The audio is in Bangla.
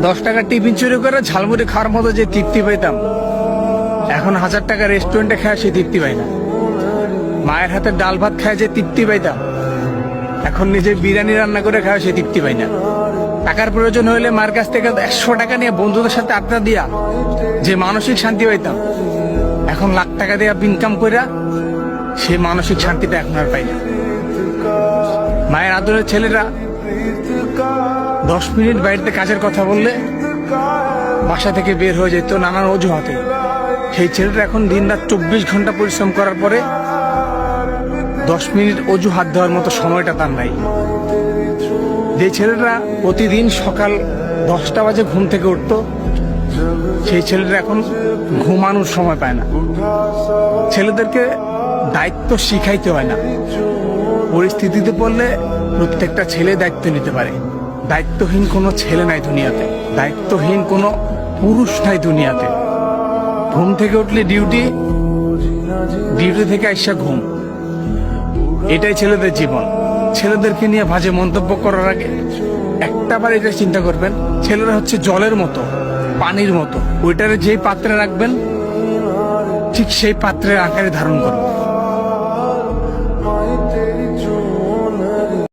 10 টাকার টিফিন চুরি করে ঝালমুড়ি খাওয়ার মতো যে তৃপ্তি পাইতাম, এখন 1000 টাকা রেস্টুরেন্টে খায় সে তৃপ্তি পাই না। মায়ের হাতে ডাল ভাত খায় যে তৃপ্তি পাইতাম, এখন নিজে বিরিয়ানি রান্না করে খায় সে তৃপ্তি পাই না। টাকার প্রয়োজন হইলে মার কাছ থেকে 100 টাকা নিয়ে বন্ধুদের সাথে আড্ডা দিয়া যে মানসিক শান্তি পাইতাম, এখন লাখ টাকা দিয়ে ইনকাম কইরা সে মানসিক শান্তিটা এখন আর পাই না। মায়ের আদরের ছেলেরা 10 মিনিট বাড়িতে কাজের কথা বললে বাসা থেকে বের হয়ে যেত নানান অজুহাতে। সেই ছেলেটা এখন দিনরাত 24 ঘন্টা পরিশ্রম করার পরে 10 মিনিট অজুহাত দেওয়ার মতো সময়টা তার নাই। যে ছেলেরা প্রতিদিন সকাল 10টা বাজে ঘুম থেকে উঠতো, সেই ছেলেটা এখন ঘুমানোর সময় পায় না। ছেলেদেরকে দায়িত্ব শিখাইতে হয় না, পরিস্থিতিতে পড়লে প্রত্যেকটা ছেলে দায়িত্ব নিতে পারে। দায়িত্বহীন কোনো ছেলে নাই দুনিয়াতে, দায়িত্বহীন কোনো পুরুষ নাই দুনিয়াতে। ঘুম থেকে উঠলে ডিউটি, ডিউটি থেকে আইসা ঘুম, এটাই ছেলেদের জীবন। ছেলেদেরকে নিয়ে বাজে মন্তব্য করার আগে একটাবার এটা চিন্তা করবেন, ছেলেরা হচ্ছে জলের মতো, পানির মতো, ওইটারে যেই পাত্রে রাখবেন ঠিক সেই পাত্রের আকারে ধারণ করবে।